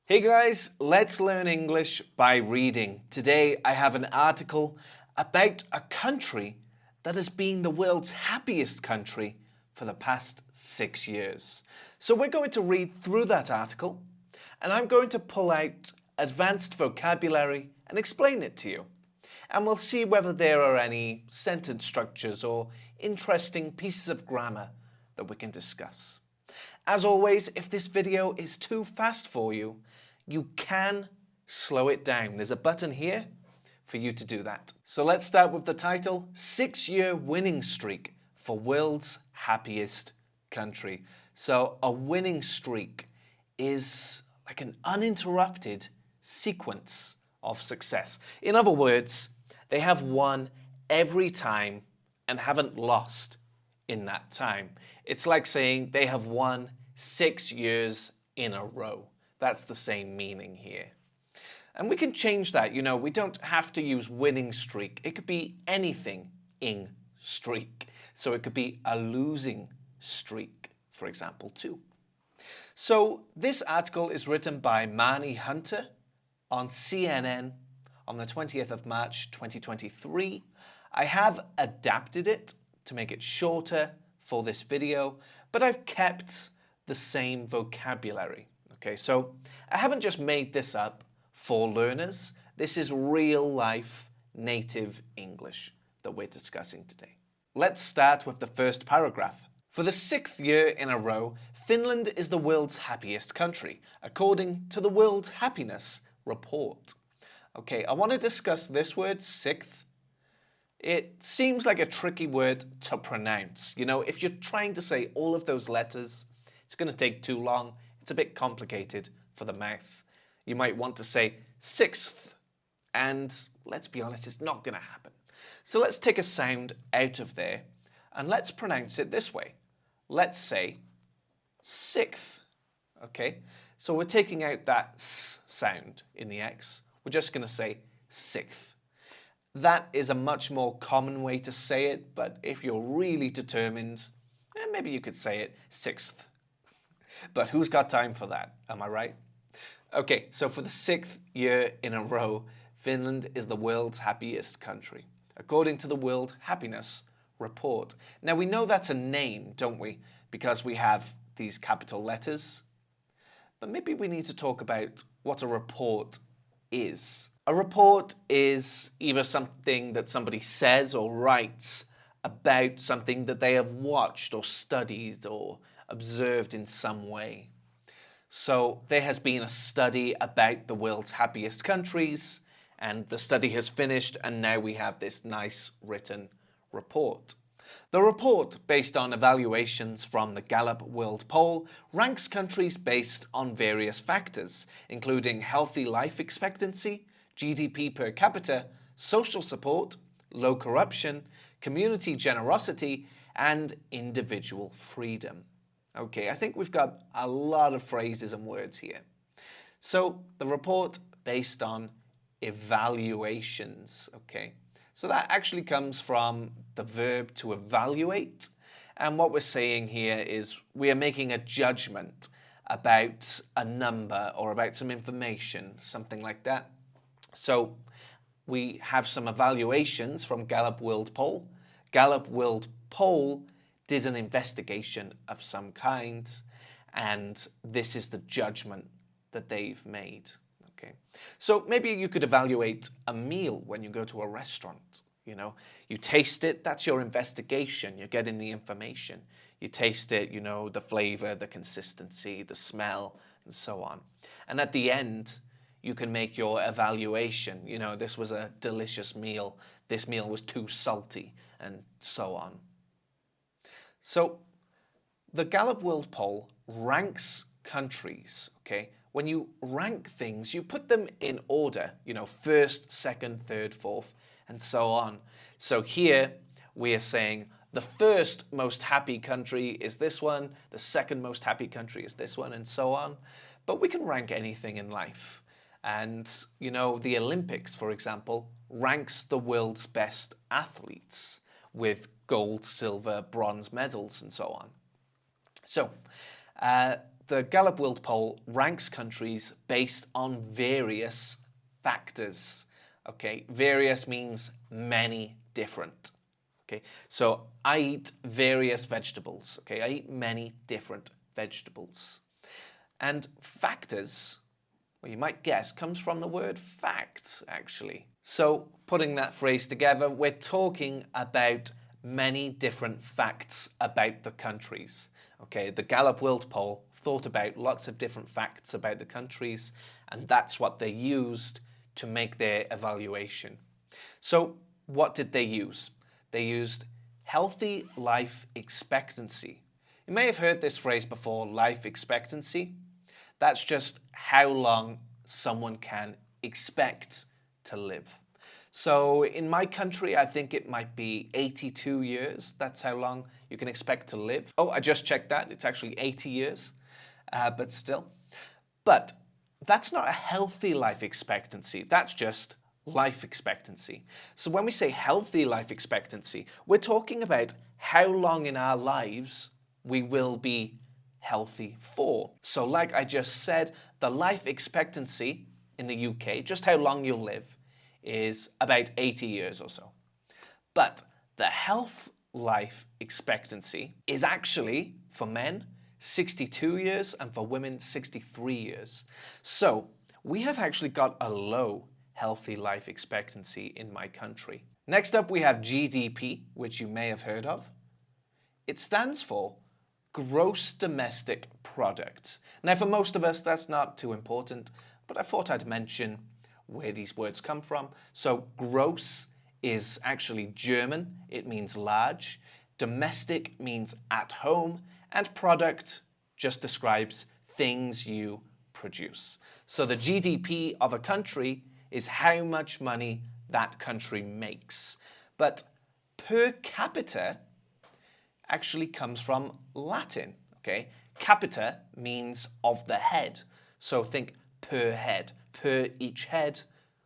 Hey guys, let's learn English by reading. Today I have an article about a country that has been the world's happiest country for the past 6 years. So we're going to read through that article and I'm going to pull out advanced vocabulary and explain it to you. And we'll see whether there are any sentence structures or interesting pieces of grammar that we can discuss. As always, if this video is too fast for you, you can slow it down. There's a button here for you to do that. So let's start with the title, 6-year winning streak for world's happiest country. So a winning streak is like an uninterrupted sequence of success. In other words, they have won every time and haven't lost in that time. It's like saying they have won 6 years in a row. That's the same meaning here. And we can change that. We don't have to use winning streak. It could be anything in streak. So it could be a losing streak, for example, too. So this article is written by Marnie Hunter on CNN on the 20th of March 2023. I have adapted it to make it shorter for this video, but I've kept the same vocabulary. Okay, so I haven't just made this up for learners. This is real life native English that we're discussing today. Let's start with the first paragraph. For the 6th year in a row, Finland is the world's happiest country, according to the World Happiness Report. Okay, I want to discuss this word, sixth. It seems like a tricky word to pronounce. If you're trying to say all of those letters, it's going to take too long. It's a bit complicated for the mouth. You might want to say sixth, and let's be honest, it's not going to happen. So let's take a sound out of there, and let's pronounce it this way. Let's say sixth, okay? So we're taking out that s sound in the X. We're just going to say sixth. That is a much more common way to say it, but if you're really determined, maybe you could say it sixth. But who's got time for that? Am I right? Okay, so for the 6th year in a row, Finland is the world's happiest country, according to the World Happiness Report. Now, we know that's a name, don't we? Because we have these capital letters. But maybe we need to talk about what a report is. A report is either something that somebody says or writes about something that they have watched or studied or observed in some way. So there has been a study about the world's happiest countries, and the study has finished, and now we have this nice written report. The report, based on evaluations from the Gallup World Poll, ranks countries based on various factors, including healthy life expectancy, GDP per capita, social support, low corruption, community generosity, and individual freedom. Okay, I think we've got a lot of phrases and words here. So the report based on evaluations, okay? So that actually comes from the verb to evaluate. And what we're saying here is we are making a judgment about a number or about some information, something like that. So we have some evaluations from Gallup World Poll. Gallup World Poll did an investigation of some kind, and this is the judgment that they've made. Okay, so maybe you could evaluate a meal when you go to a restaurant. You taste it, that's your investigation. You're getting the information. You taste it, the flavor, the consistency, the smell, and so on. And at the end, you can make your evaluation. This was a delicious meal. This meal was too salty, and so on. So the Gallup World Poll ranks countries, okay? When you rank things, you put them in order, first, second, third, fourth, and so on. So here we are saying the first most happy country is this one, the second most happy country is this one, and so on. But we can rank anything in life. And, the Olympics, for example, ranks the world's best athletes with gold, silver, bronze medals, and so on. So the Gallup World Poll ranks countries based on various factors. Okay, various means many different. Okay, so I eat various vegetables. Okay, I eat many different vegetables. And factors, well, you might guess, comes from the word fact, actually. So putting that phrase together, we're talking about many different facts about the countries. Okay, the Gallup World Poll thought about lots of different facts about the countries, and that's what they used to make their evaluation. So what did they use? They used healthy life expectancy. You may have heard this phrase before, life expectancy. That's just how long someone can expect to live. So in my country, I think it might be 82 years. That's how long you can expect to live. Oh, I just checked that. It's actually 80 years, but still. But that's not a healthy life expectancy. That's just life expectancy. So when we say healthy life expectancy, we're talking about how long in our lives we will be healthy for. So like I just said, the life expectancy in the UK, just how long you'll live, is about 80 years or so. But the health life expectancy is actually, for men, 62 years, and for women, 63 years. So we have actually got a low healthy life expectancy in my country. Next up, we have GDP, which you may have heard of. It stands for Gross Domestic Product. Now, for most of us, that's not too important, but I thought I'd mention where these words come from. So gross is actually German. It means large. Domestic means at home. And product just describes things you produce. So the GDP of a country is how much money that country makes. But per capita actually comes from Latin, okay? Capita means of the head. So think per head. Per each head,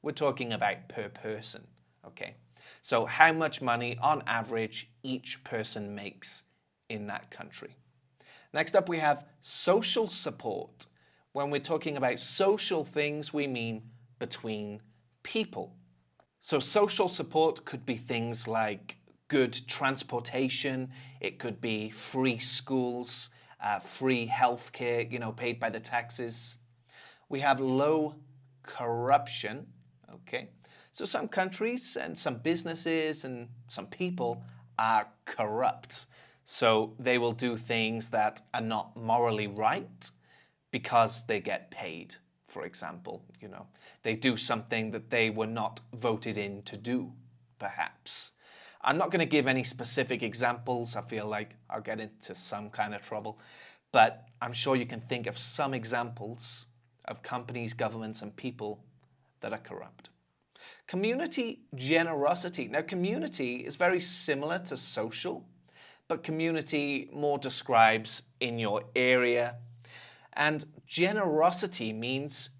we're talking about per person, okay? So how much money on average each person makes in that country. Next up, we have social support. When we're talking about social things, we mean between people. So social support could be things like good transportation, it could be free schools, free healthcare, paid by the taxes. We have low corruption, okay? So some countries and some businesses and some people are corrupt. So they will do things that are not morally right because they get paid, for example, They do something that they were not voted in to do, perhaps. I'm not going to give any specific examples. I feel like I'll get into some kind of trouble. But I'm sure you can think of some examples of companies, governments, and people that are corrupt. Community generosity. Now, community is very similar to social, but community more describes in your area. And generosity means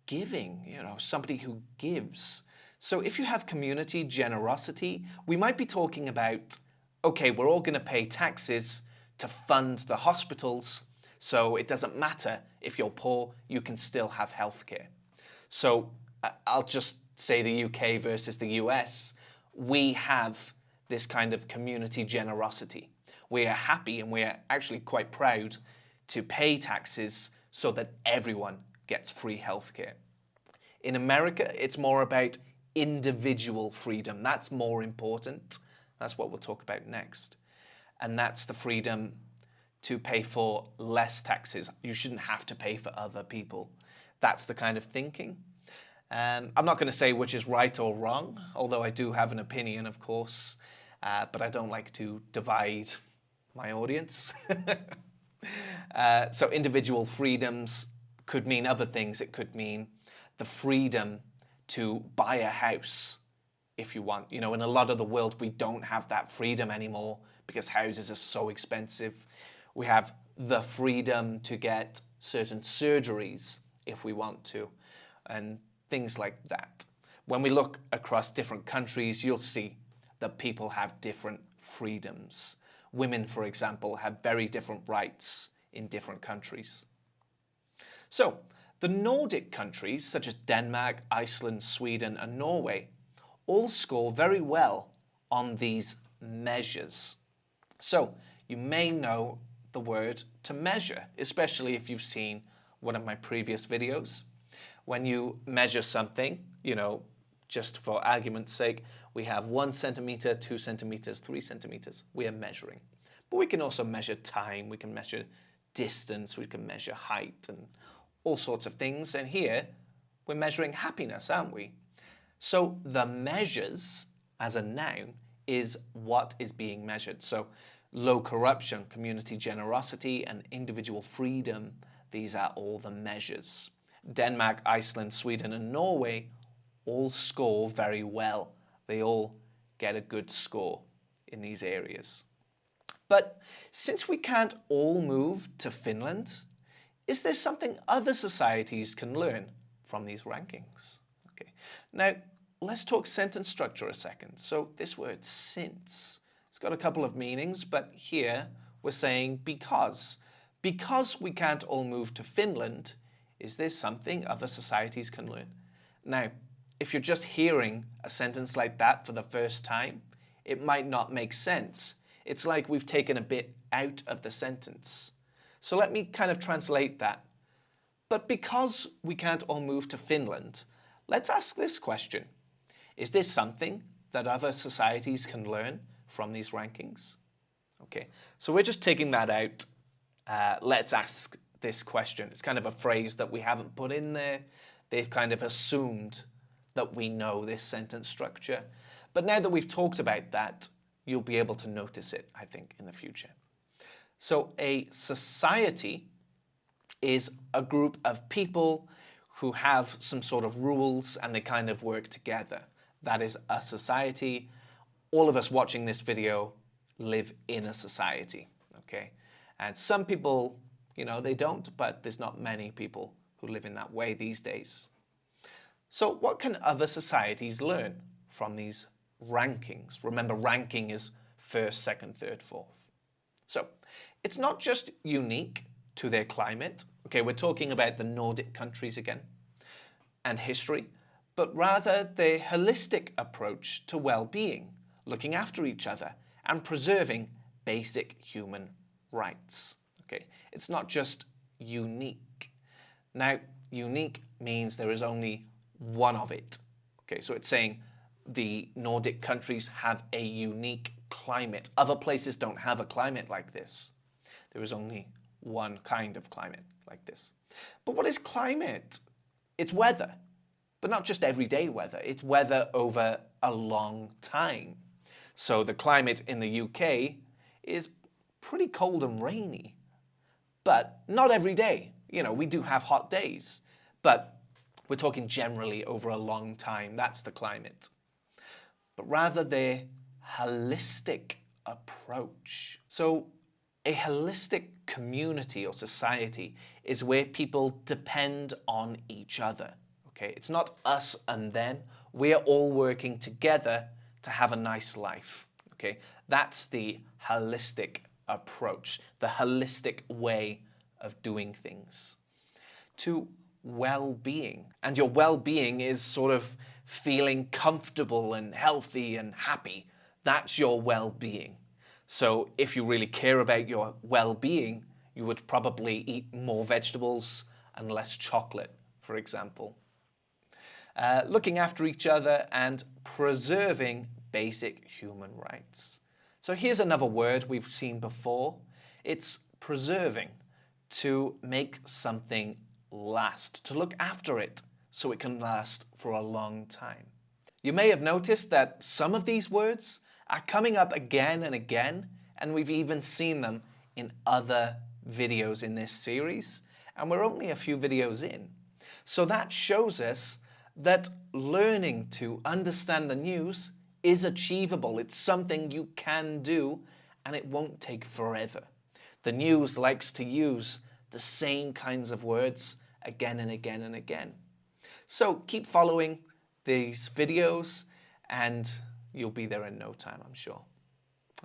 giving, somebody who gives. So if you have community generosity, we might be talking about, okay, we're all going to pay taxes to fund the hospitals, so it doesn't matter if you're poor, you can still have healthcare. So I'll just say the UK versus the US. We have this kind of community generosity. We are happy and we are actually quite proud to pay taxes so that everyone gets free healthcare. In America, it's more about individual freedom. That's more important. That's what we'll talk about next. And that's the freedom to pay for less taxes. You shouldn't have to pay for other people. That's the kind of thinking. I'm not going to say which is right or wrong, although I do have an opinion, of course, but I don't like to divide my audience. So individual freedoms could mean other things. It could mean the freedom to buy a house if you want. In a lot of the world, we don't have that freedom anymore because houses are so expensive. We have the freedom to get certain surgeries if we want to, and things like that. When we look across different countries, you'll see that people have different freedoms. Women, for example, have very different rights in different countries. So, the Nordic countries, such as Denmark, Iceland, Sweden, and Norway, all score very well on these measures. So, you may know the word to measure, especially if you've seen one of my previous videos. When you measure something, just for argument's sake, we have 1 centimeter, 2 centimeters, 3 centimeters. We are measuring. But we can also measure time, we can measure distance, we can measure height and all sorts of things. And here, we're measuring happiness, aren't we? So the measures as a noun is what is being measured. So low corruption, community generosity, and individual freedom, these are all the measures. Denmark, Iceland, Sweden, and Norway all score very well. They all get a good score in these areas. But since we can't all move to Finland, is there something other societies can learn from these rankings? Okay. Now, let's talk sentence structure a second. So this word since, it's got a couple of meanings, but here we're saying because. Because we can't all move to Finland, is there something other societies can learn? Now, if you're just hearing a sentence like that for the first time, it might not make sense. It's like we've taken a bit out of the sentence. So let me kind of translate that. But because we can't all move to Finland, let's ask this question. Is there something that other societies can learn from these rankings? Okay, so we're just taking that out. Let's ask this question. It's kind of a phrase that we haven't put in there. They've kind of assumed that we know this sentence structure. But now that we've talked about that, you'll be able to notice it, I think, in the future. So a society is a group of people who have some sort of rules and they kind of work together. That is a society. All of us watching this video live in a society, okay? And some people, they don't, but there's not many people who live in that way these days. So what can other societies learn from these rankings? Remember, ranking is first, second, third, fourth. So it's not just unique to their climate. Okay, we're talking about the Nordic countries again and history, but rather their holistic approach to well-being, looking after each other and preserving basic human rights. Okay, it's not just unique. Now, unique means there is only one of it. Okay, so it's saying the Nordic countries have a unique climate. Other places don't have a climate like this. There is only one kind of climate like this. But what is climate? It's weather, but not just everyday weather. It's weather over a long time. So the climate in the UK is pretty cold and rainy, but not every day. We do have hot days, but we're talking generally over a long time. That's the climate. But rather their holistic approach. So a holistic community or society is where people depend on each other. Okay, it's not us and them. We're all working together to have a nice life. Okay, that's the holistic approach, the holistic way of doing things. To well-being. And your well-being is sort of feeling comfortable and healthy and happy. That's your well-being. So if you really care about your well-being, you would probably eat more vegetables and less chocolate, for example. Looking after each other and preserving basic human rights. So here's another word we've seen before. It's preserving, to make something last, to look after it so it can last for a long time. You may have noticed that some of these words are coming up again and again, and we've even seen them in other videos in this series, and we're only a few videos in. So that shows us that learning to understand the news is achievable. It's something you can do, and it won't take forever. The news likes to use the same kinds of words again and again and again. So keep following these videos and you'll be there in no time, I'm sure.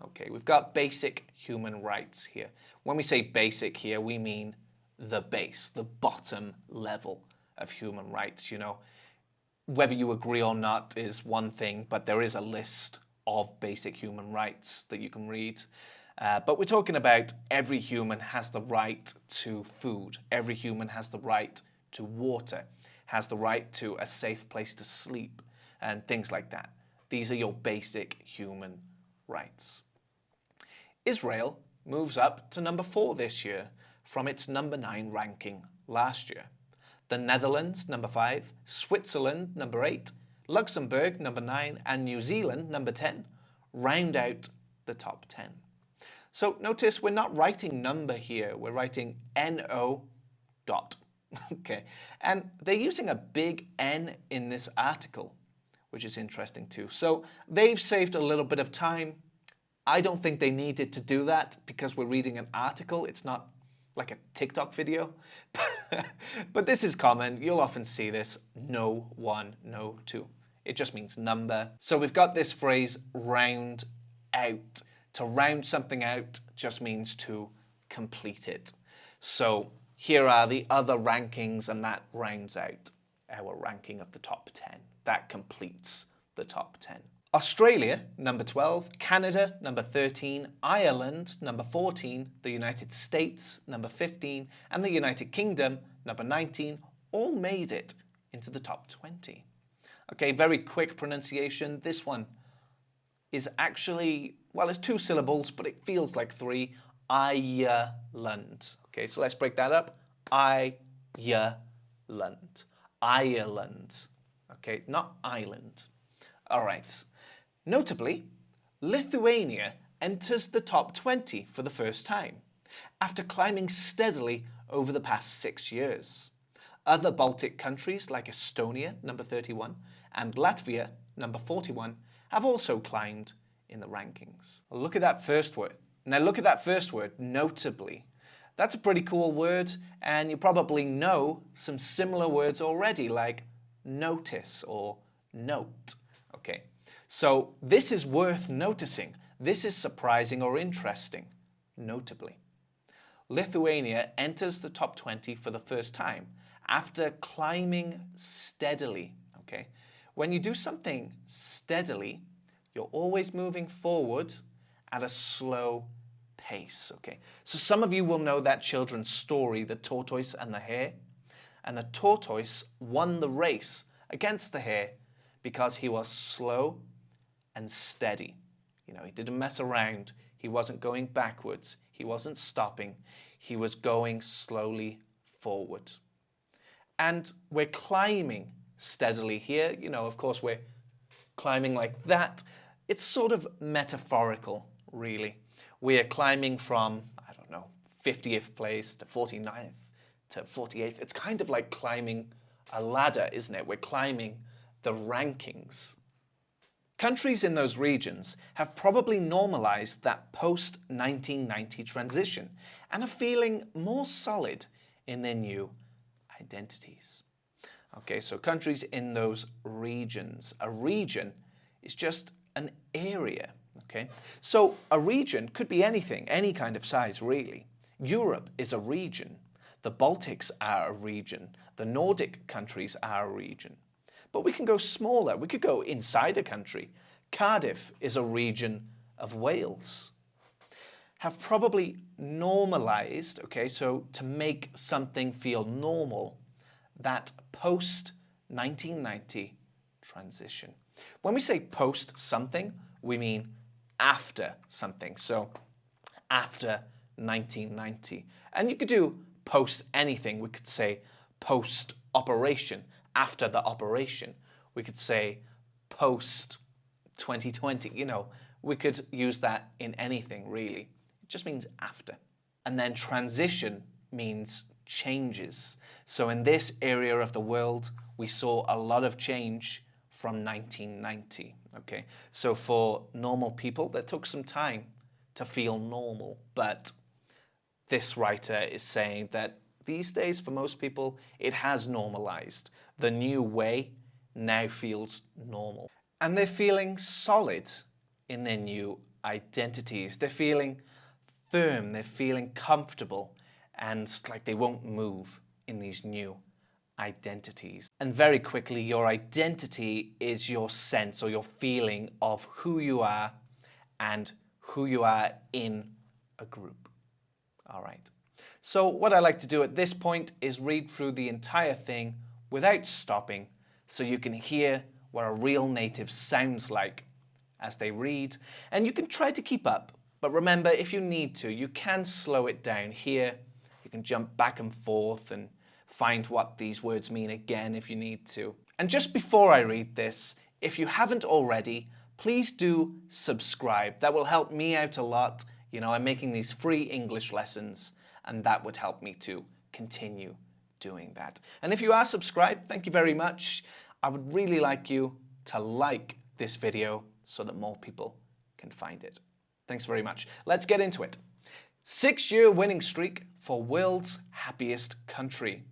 Okay, we've got basic human rights here. When we say basic here, we mean the base, the bottom level of human rights. Whether you agree or not is one thing, but there is a list of basic human rights that you can read. But we're talking about every human has the right to food. Every human has the right to water, has the right to a safe place to sleep, and things like that. These are your basic human rights. Israel moves up to number 4 this year from its number 9 ranking last year. The Netherlands, number 5, Switzerland, number 8, Luxembourg, number 9, and New Zealand, number 10, round out the top 10. So notice we're not writing number here, we're writing NO dot. Okay, and they're using a big N in this article, which is interesting too. So they've saved a little bit of time. I don't think they needed to do that because we're reading an article. It's not like a TikTok video. But this is common. You'll often see this, no 1, no 2. It just means number. So we've got this phrase, round out. To round something out just means to complete it. So here are the other rankings, and that rounds out our ranking of the top 10. That completes the top 10. Australia, number 12, Canada, number 13, Ireland, number 14, the United States, number 15, and the United Kingdom, number 19, all made it into the top 20. Okay, very quick pronunciation. This one is actually, well, it's 2 syllables, but it feels like 3. Ireland. Okay, so let's break that up. Ireland. Ireland. Okay, not island. All right. Notably, Lithuania enters the top 20 for the first time, after climbing steadily over the past 6 years. Other Baltic countries like Estonia, number 31, and Latvia, number 41, have also climbed in the rankings. Look at that first word. Now look at that first word, notably. That's a pretty cool word, and you probably know some similar words already, like notice or note. Okay, so this is worth noticing. This is surprising or interesting, notably. Lithuania enters the top 20 for the first time after climbing steadily. Okay, when you do something steadily, you're always moving forward at a slow pace. Okay, so some of you will know that children's story, The Tortoise and the Hare. And the tortoise won the race against the hare because he was slow and steady. He didn't mess around. He wasn't going backwards. He wasn't stopping. He was going slowly forward. And we're climbing steadily here. Of course, we're climbing like that. It's sort of metaphorical, really. We are climbing from, 50th place to 49th to 48th. It's kind of like climbing a ladder, isn't it? We're climbing the rankings. Countries in those regions have probably normalized that post-1990 transition and are feeling more solid in their new identities. Okay, so countries in those regions. A region is just an area, okay? So a region could be anything, any kind of size, really. Europe is a region. The Baltics are a region. The Nordic countries are a region. But we can go smaller. We could go inside a country. Cardiff is a region of Wales. Have probably normalized, okay, so to make something feel normal, that post-1990 transition. When we say post something, we mean after something. So after 1990. And you could do post anything. We could say post operation, after the operation. We could say post 2020. We could use that in anything, really. It just means after. And then transition means changes. So in this area of the world, we saw a lot of change from 1990. Okay, so for normal people, that took some time to feel normal. But this writer is saying that these days, for most people, it has normalized. The new way now feels normal. And they're feeling solid in their new identities. They're feeling firm, they're feeling comfortable, and like they won't move in these new identities. And very quickly, your identity is your sense or your feeling of who you are and who you are in a group. All right. So what I like to do at this point is read through the entire thing without stopping so you can hear what a real native sounds like as they read, and you can try to keep up. But remember, if you need to, you can slow it down here. You can jump back and forth and find what these words mean again if you need to. And just before I read this, if you haven't already, please do subscribe. That will help me out a lot. You know, I'm making these free English lessons, and that would help me to continue doing that. And if you are subscribed, thank you very much. I would really like you to like this video so that more people can find it. Thanks very much. Let's get into it. 6-year winning streak for world's happiest country.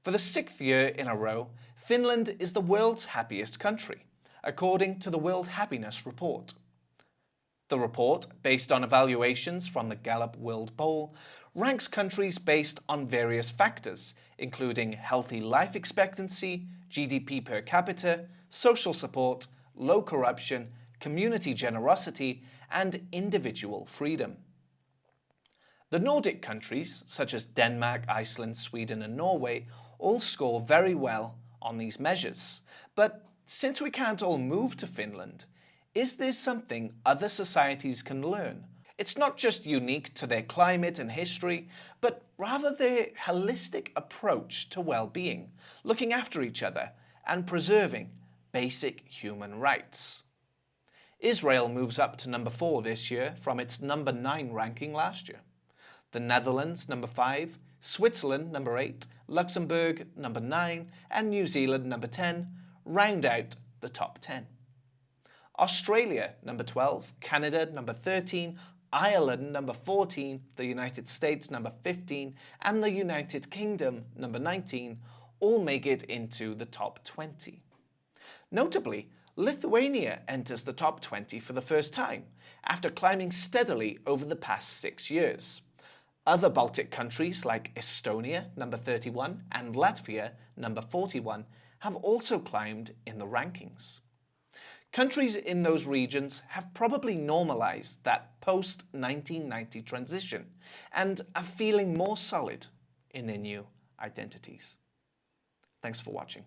For the 6th year in a row, Finland is the world's happiest country, according to the World Happiness Report. The report, based on evaluations from the Gallup World Poll, ranks countries based on various factors, including healthy life expectancy, GDP per capita, social support, low corruption, community generosity, and individual freedom. The Nordic countries, such as Denmark, Iceland, Sweden, and Norway, all score very well on these measures. But since we can't all move to Finland, is there something other societies can learn? It's not just unique to their climate and history, but rather their holistic approach to well-being, looking after each other, and preserving basic human rights. Israel moves up to number 4 this year from its number 9 ranking last year. The Netherlands, number 5, Switzerland, number 8, Luxembourg, number 9, and New Zealand, number 10, round out the top 10. Australia, number 12, Canada, number 13, Ireland, number 14, the United States, number 15, and the United Kingdom, number 19, all make it into the top 20. Notably, Lithuania enters the top 20 for the first time, after climbing steadily over the past 6 years. Other Baltic countries like Estonia, number 31, and Latvia, number 41, have also climbed in the rankings. Countries in those regions have probably normalized that post-1990 transition and are feeling more solid in their new identities. Thanks for watching.